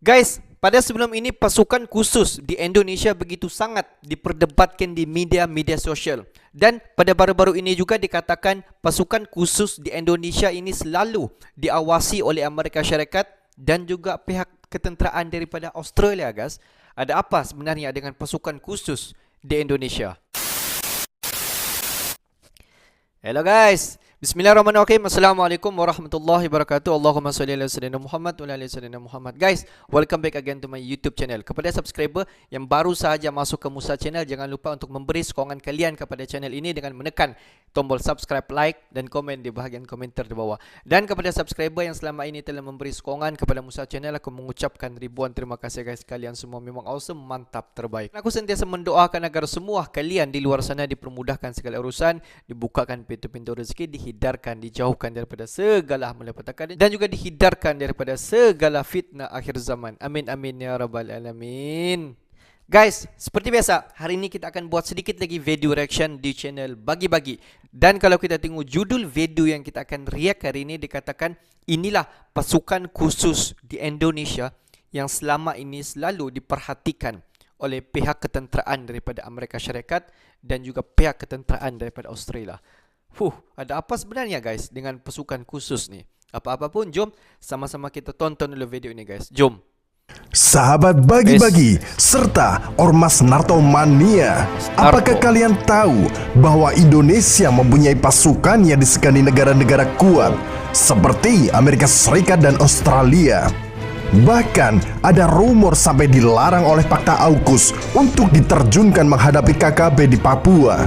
Guys, pada sebelum ini pasukan khusus di Indonesia begitu sangat diperdebatkan di media-media sosial. Dan pada baru-baru ini juga dikatakan pasukan khusus di Indonesia ini selalu diawasi oleh Amerika Syarikat dan juga pihak ketenteraan daripada Australia, guys. Ada apa sebenarnya dengan pasukan khusus di Indonesia? Hello guys, Bismillahirrahmanirrahim. Assalamualaikum warahmatullahi wabarakatuh. Allahumma salli ala sayyidina Muhammad wa ala sayyidina Muhammad. Guys, welcome back again to my YouTube channel. Kepada subscriber yang baru sahaja masuk ke Musa channel, jangan lupa untuk memberi sokongan kalian kepada channel ini dengan menekan tombol subscribe, like dan komen di bahagian komentar di bawah. Dan kepada subscriber yang selama ini telah memberi sokongan kepada Musa channel, aku mengucapkan ribuan terima kasih guys. Kalian semua memang awesome, mantap, terbaik. Aku sentiasa mendoakan agar semua kalian di luar sana dipermudahkan segala urusan, dibukakan pintu-pintu rezeki, dihidarkan, dijauhkan daripada segala malapetaka dan juga dihidarkan daripada segala fitnah akhir zaman. Amin amin ya rabbal alamin. Guys, seperti biasa, hari ini kita akan buat sedikit lagi video reaction di channel Bagi-Bagi. Dan kalau kita tengok judul video yang kita akan react hari ini, dikatakan inilah pasukan khusus di Indonesia yang selama ini selalu diperhatikan oleh pihak ketenteraan daripada Amerika Syarikat dan juga pihak ketenteraan daripada Australia. Ada apa sebenarnya guys dengan pasukan khusus nih? Apa-apa pun, jom sama-sama kita tonton dulu video ini guys. Jom. Sahabat Bagi-Bagi serta Ormas Nartomania, apakah kalian tahu bahwa Indonesia mempunyai pasukan yang disegani negara-negara kuat seperti Amerika Serikat dan Australia? Bahkan ada rumor sampai dilarang oleh Fakta AUKUS untuk diterjunkan menghadapi KKB di Papua.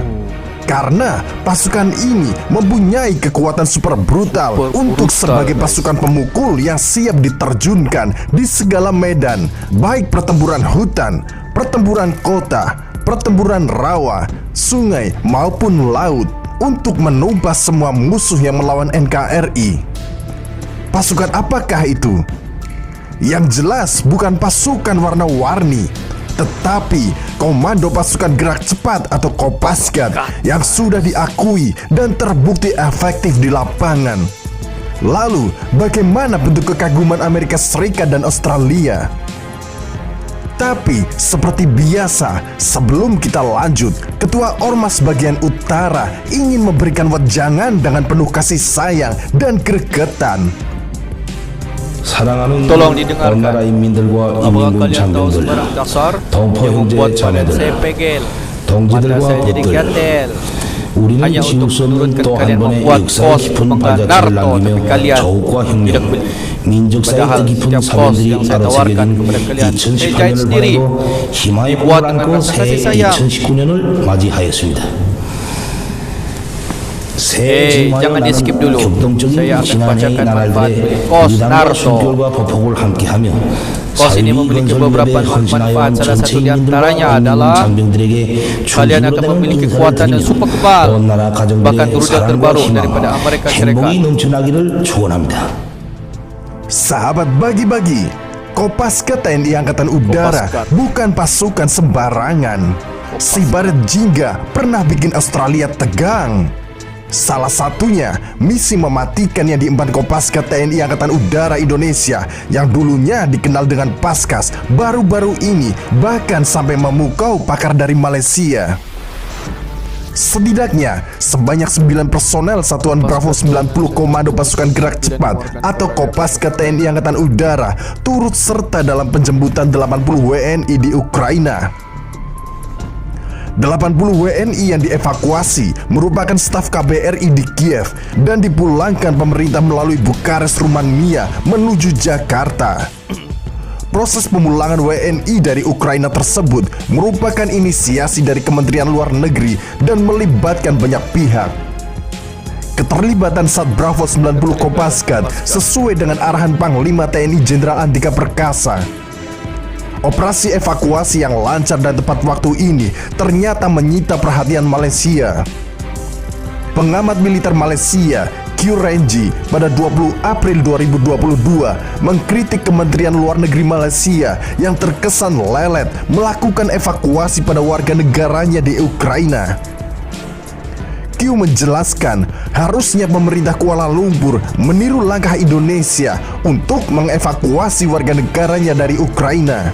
Karena pasukan ini mempunyai kekuatan super brutal untuk sebagai pasukan pemukul yang siap diterjunkan di segala medan, baik pertempuran hutan, pertempuran kota, pertempuran rawa, sungai maupun laut, untuk menumpas semua musuh yang melawan NKRI. Pasukan apakah itu? Yang jelas bukan pasukan warna-warni, tetapi Komando Pasukan Gerak Cepat atau Kopaskat yang sudah diakui dan terbukti efektif di lapangan. Lalu, bagaimana bentuk kekaguman Amerika Serikat dan Australia? Tapi, seperti biasa, sebelum kita lanjut, Ketua Ormas Bagian Utara ingin memberikan wejangan dengan penuh kasih sayang dan gregetan. Tolong didengarkan. Apakah kalian tahu sebarang dasar yang membuat badan saya pegel, mata saya jadi gatel, hanya untuk menurunkan kalian membuat kos pembangkang narto, tapi kalian tidak beli. Padahal setiap kos yang saya tawarkan kepada kalian, saya jahit sendiri, dibuat dengan rasa kasih sayang. Jangan di skip dulu. Saya akan bacakan manfaat kos narto. Kos ini memiliki beberapa manfaat. Salah satu di antaranya adalah kalian akan memiliki kekuatan dan super kebal, bahkan rudal terbaru daripada Amerika Syarikat. Sahabat Bagi-Bagi, Kopaskat TNI Angkatan Udara bukan pasukan sembarangan. Si Baret Jingga pernah bikin Australia tegang. Salah satunya misi mematikan yang diemban Kopaskat TNI Angkatan Udara Indonesia yang dulunya dikenal dengan Paskas, baru-baru ini bahkan sampai memukau pakar dari Malaysia. Setidaknya sebanyak 9 personel Satuan Bravo 90 Komando Pasukan Gerak Cepat atau Kopaskat TNI Angkatan Udara turut serta dalam penjemputan 80 WNI di Ukraina. 80 WNI yang dievakuasi merupakan staf KBRI di Kiev dan dipulangkan pemerintah melalui Bukares, Rumania menuju Jakarta. Proses pemulangan WNI dari Ukraina tersebut merupakan inisiasi dari Kementerian Luar Negeri dan melibatkan banyak pihak. Keterlibatan Sat Bravo 90 Kopaskat sesuai dengan arahan Panglima TNI Jenderal Andika Perkasa. Operasi evakuasi yang lancar dan tepat waktu ini ternyata menyita perhatian Malaysia. Pengamat militer Malaysia, Q Renji, pada 20 April 2022 mengkritik Kementerian Luar Negeri Malaysia yang terkesan lelet melakukan evakuasi pada warga negaranya di Ukraina. Q menjelaskan Harusnya pemerintah Kuala Lumpur meniru langkah Indonesia untuk mengevakuasi warga negaranya dari Ukraina.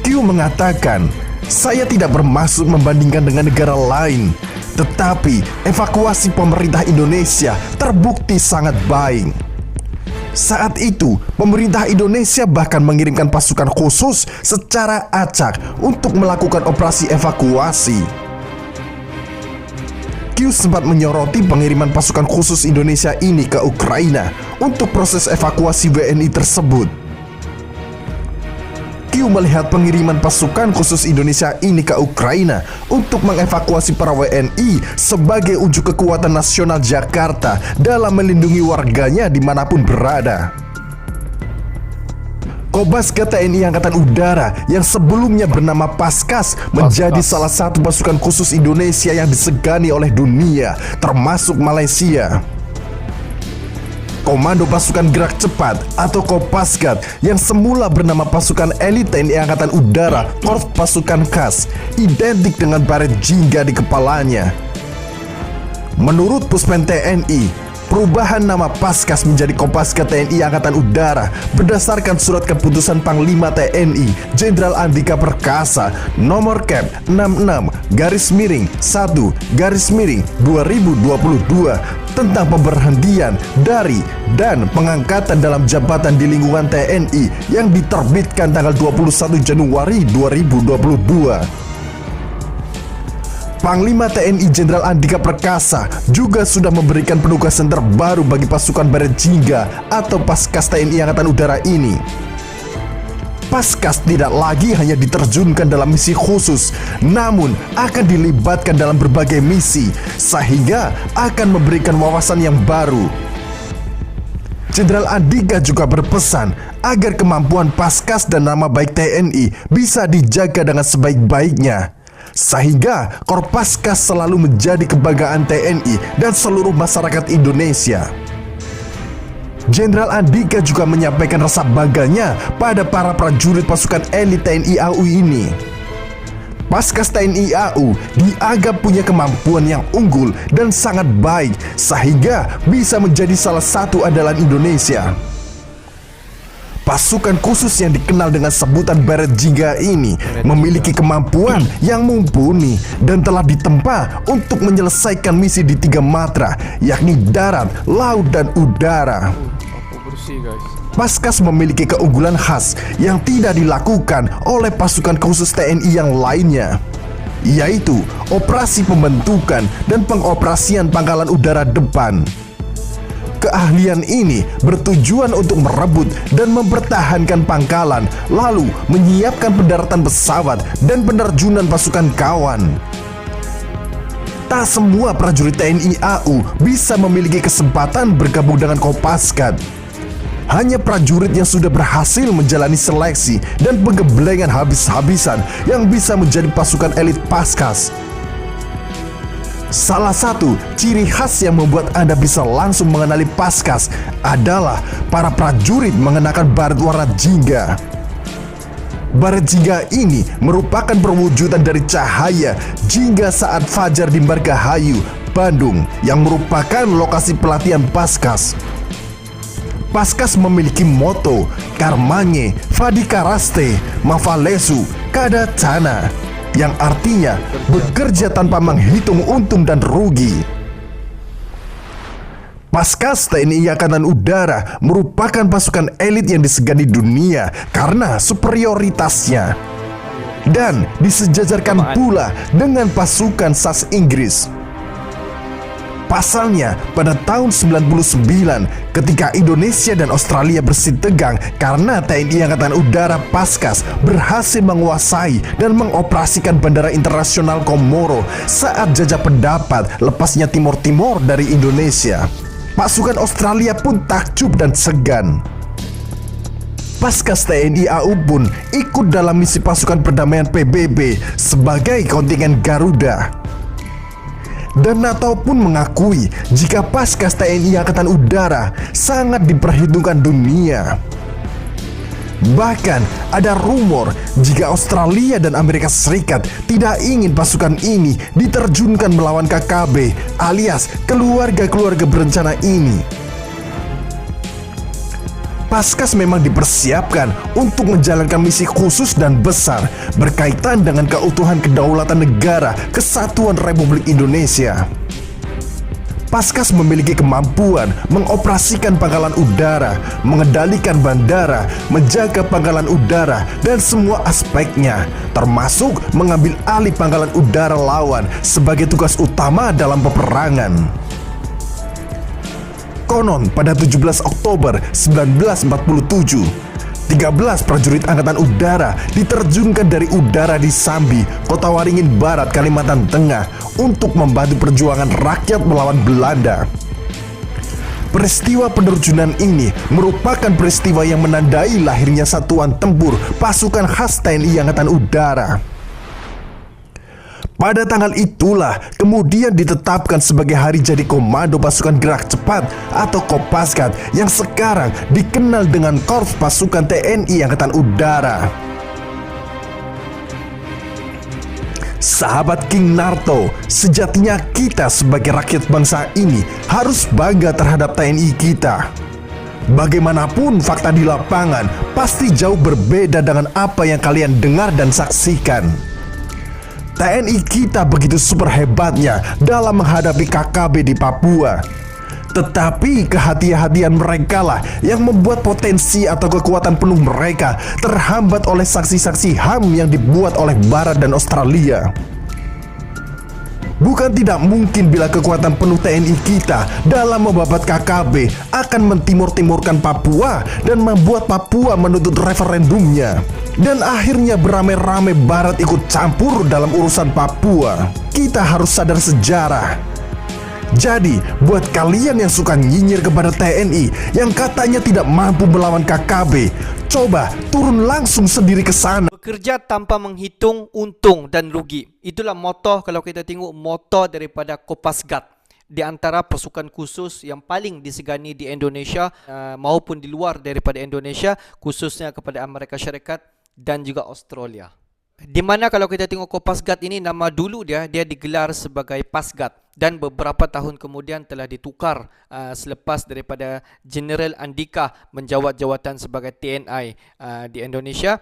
Q mengatakan, "Saya tidak bermaksud membandingkan dengan negara lain, tetapi evakuasi pemerintah Indonesia terbukti sangat baik." Saat itu, pemerintah Indonesia bahkan mengirimkan pasukan khusus secara acak untuk melakukan operasi evakuasi. Q sempat menyoroti pengiriman pasukan khusus Indonesia ini ke Ukraina untuk proses evakuasi WNI tersebut. Q melihat pengiriman pasukan khusus Indonesia ini ke Ukraina untuk mengevakuasi para WNI sebagai unjuk kekuatan nasional Jakarta dalam melindungi warganya dimanapun berada. Kopasgat TNI Angkatan Udara yang sebelumnya bernama Paskas menjadi salah satu pasukan khusus Indonesia yang disegani oleh dunia, termasuk Malaysia. Komando Pasukan Gerak Cepat atau Kopasgat yang semula bernama Pasukan Elit TNI Angkatan Udara Korps Pasukan Khas identik dengan baret jingga di kepalanya. Menurut Puspen TNI, perubahan nama Paskas menjadi Kopasgat TNI Angkatan Udara berdasarkan surat keputusan Panglima TNI Jenderal Andika Perkasa nomor Cap 66-1-2022 tentang pemberhentian dari dan pengangkatan dalam jabatan di lingkungan TNI yang diterbitkan tanggal 21 Januari 2022. Panglima TNI Jenderal Andika Perkasa juga sudah memberikan penugasan terbaru bagi pasukan baret jingga atau Paskas TNI Angkatan Udara ini. Paskas tidak lagi hanya diterjunkan dalam misi khusus, namun akan dilibatkan dalam berbagai misi, sehingga akan memberikan wawasan yang baru. Jenderal Andika juga berpesan agar kemampuan Paskas dan nama baik TNI bisa dijaga dengan sebaik-baiknya, sehingga Korpaskas selalu menjadi kebanggaan TNI dan seluruh masyarakat Indonesia. Jenderal Andika juga menyampaikan rasa bangganya pada para prajurit pasukan elit TNI AU ini. Paskas TNI AU dianggap punya kemampuan yang unggul dan sangat baik, sehingga bisa menjadi salah satu andalan Indonesia. Pasukan khusus yang dikenal dengan sebutan baret jingga ini memiliki kemampuan yang mumpuni dan telah ditempa untuk menyelesaikan misi di 3 matra, yakni darat, laut, dan udara. Paskas memiliki keunggulan khas yang tidak dilakukan oleh pasukan khusus TNI yang lainnya, yaitu operasi pembentukan dan pengoperasian pangkalan udara depan. Keahlian ini bertujuan untuk merebut dan mempertahankan pangkalan, lalu menyiapkan pendaratan pesawat dan penerjunan pasukan kawan. Tak semua prajurit TNI AU bisa memiliki kesempatan bergabung dengan Kopasgat. Hanya prajurit yang sudah berhasil menjalani seleksi dan penggeblengan habis-habisan yang bisa menjadi pasukan elit Paskas. Salah satu ciri khas yang membuat Anda bisa langsung mengenali Paskas adalah para prajurit mengenakan baret warna jingga. Baret jingga ini merupakan perwujudan dari cahaya jingga saat fajar di Margahayu, Bandung, yang merupakan lokasi pelatihan Paskas. Paskas memiliki moto Karmanye Fadikaraste Mafalesu Kadacana, yang artinya bekerja tanpa menghitung untung dan rugi. Paskas TNI Angkatan Udara merupakan pasukan elit yang disegani dunia karena superioritasnya, dan disejajarkan pula dengan pasukan SAS Inggris. Pasalnya, pada tahun 99, ketika Indonesia dan Australia bersitegang karena TNI Angkatan Udara Paskas berhasil menguasai dan mengoperasikan Bandara Internasional Komoro saat jajah pendapat lepasnya Timor Timur dari Indonesia, pasukan Australia pun takjub dan segan. Paskas TNI AU pun ikut dalam misi pasukan perdamaian PBB sebagai kontingen Garuda. Dan NATO pun mengakui jika Paskas TNI Angkatan Udara sangat diperhitungkan dunia. Bahkan ada rumor jika Australia dan Amerika Serikat tidak ingin pasukan ini diterjunkan melawan KKB alias keluarga-keluarga berencana ini. Paskas memang dipersiapkan untuk menjalankan misi khusus dan besar berkaitan dengan keutuhan kedaulatan negara Kesatuan Republik Indonesia. Paskas memiliki kemampuan mengoperasikan pangkalan udara, mengendalikan bandara, menjaga pangkalan udara, dan semua aspeknya, termasuk mengambil alih pangkalan udara lawan sebagai tugas utama dalam peperangan. Konon pada 17 Oktober 1947, 13 prajurit Angkatan Udara diterjunkan dari udara di Sambi, Kota Waringin Barat, Kalimantan Tengah untuk membantu perjuangan rakyat melawan Belanda. Peristiwa penerjunan ini merupakan peristiwa yang menandai lahirnya satuan tempur pasukan khas TNI Angkatan Udara. Pada tanggal itulah kemudian ditetapkan sebagai hari jadi Komando Pasukan Gerak Cepat atau Kopasgat yang sekarang dikenal dengan Korps Pasukan TNI Angkatan Udara. Sahabat King Narto, sejatinya kita sebagai rakyat bangsa ini harus bangga terhadap TNI kita. Bagaimanapun fakta di lapangan pasti jauh berbeda dengan apa yang kalian dengar dan saksikan. TNI kita begitu super hebatnya dalam menghadapi KKB di Papua. Tetapi kehati-hatian mereka lah yang membuat potensi atau kekuatan penuh mereka terhambat oleh saksi-saksi HAM yang dibuat oleh Barat dan Australia. Bukan tidak mungkin bila kekuatan penuh TNI kita dalam membabat KKB akan mentimur-timurkan Papua dan membuat Papua menuntut referendumnya. Dan akhirnya beramai-ramai Barat ikut campur dalam urusan Papua. Kita harus sadar sejarah. Jadi, buat kalian yang suka nyinyir kepada TNI yang katanya tidak mampu melawan KKB, coba turun langsung sendiri ke sana. Bekerja tanpa menghitung untung dan rugi. Itulah moto, kalau kita tengok moto daripada Kopasgat. Di antara pasukan khusus yang paling disegani di Indonesia maupun di luar daripada Indonesia, khususnya kepada Amerika Syarikat dan juga Australia. Di mana kalau kita tengok Kopasgat ini, nama dulu dia digelar sebagai Pasgat dan beberapa tahun kemudian telah ditukar selepas daripada General Andika menjawat jawatan sebagai TNI di Indonesia,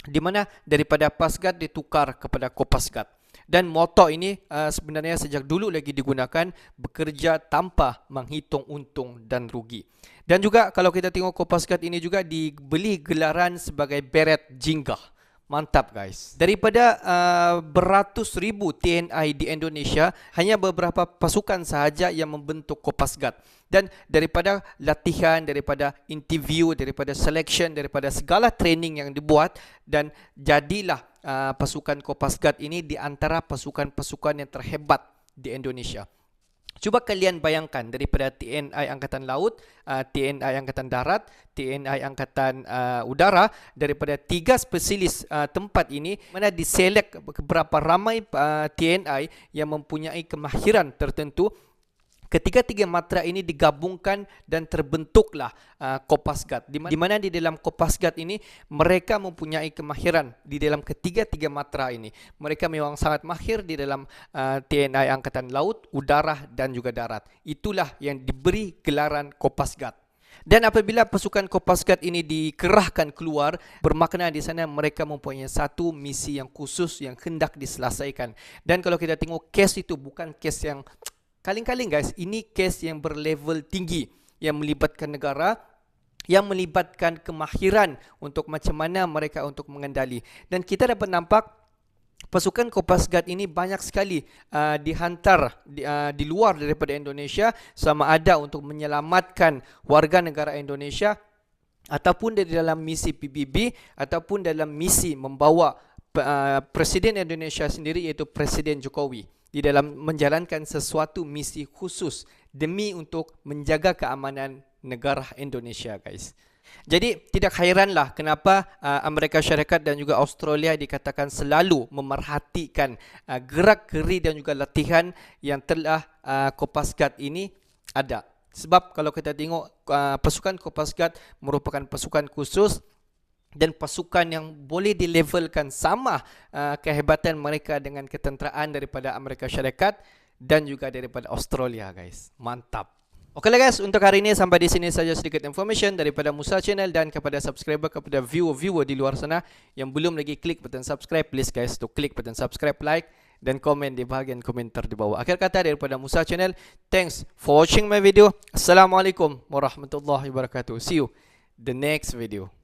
di mana daripada Pasgat ditukar kepada Kopasgat. Dan moto ini sebenarnya sejak dulu lagi digunakan, bekerja tanpa menghitung untung dan rugi. Dan juga kalau kita tengok Kopasgat ini juga dibeli gelaran sebagai Beret Jingga. Mantap guys. Daripada beratus ribu TNI di Indonesia, hanya beberapa pasukan sahaja yang membentuk Kopasgat. Dan daripada latihan, daripada interview, daripada selection, daripada segala training yang dibuat, dan jadilah pasukan Kopasgat ini di antara pasukan-pasukan yang terhebat di Indonesia. Cuba kalian bayangkan daripada TNI Angkatan Laut, TNI Angkatan Darat, TNI Angkatan Udara, daripada 3 spesialis tempat ini, mana diselect berapa ramai TNI yang mempunyai kemahiran tertentu. Ketiga-tiga matra ini digabungkan dan terbentuklah Kopasgat. Di mana di dalam Kopasgat ini mereka mempunyai kemahiran di dalam ketiga-tiga matra ini. Mereka memang sangat mahir di dalam TNI Angkatan Laut, Udara dan juga Darat. Itulah yang diberi gelaran Kopasgat. Dan apabila pasukan Kopasgat ini dikerahkan keluar, bermakna di sana mereka mempunyai satu misi yang khusus yang hendak diselesaikan. Dan kalau kita tengok kes itu bukan kes yang kaling-kaling guys, ini kes yang berlevel tinggi yang melibatkan negara, yang melibatkan kemahiran untuk macam mana mereka untuk mengendali. Dan kita dapat nampak pasukan Kopasgat ini banyak sekali dihantar di luar daripada Indonesia, sama ada untuk menyelamatkan warga negara Indonesia ataupun di dalam misi PBB ataupun dalam misi membawa Presiden Indonesia sendiri, iaitu Presiden Jokowi, di dalam menjalankan sesuatu misi khusus demi untuk menjaga keamanan negara Indonesia guys. Jadi tidak hairanlah kenapa Amerika Syarikat dan juga Australia dikatakan selalu memerhatikan gerak-geri dan juga latihan yang telah Kopasgat ini ada. Sebab kalau kita tengok pasukan Kopasgat merupakan pasukan khusus dan pasukan yang boleh dilevelkan sama kehebatan mereka dengan ketenteraan daripada Amerika Syarikat dan juga daripada Australia, guys. Mantap. Okeylah guys, untuk hari ini sampai di sini saja sedikit information daripada Musa Channel, dan kepada subscriber, kepada viewer di luar sana yang belum lagi klik button subscribe, please guys to klik button subscribe, like dan komen di bahagian komentar di bawah. Akhir kata daripada Musa Channel, thanks for watching my video. Assalamualaikum warahmatullahi wabarakatuh. See you the next video.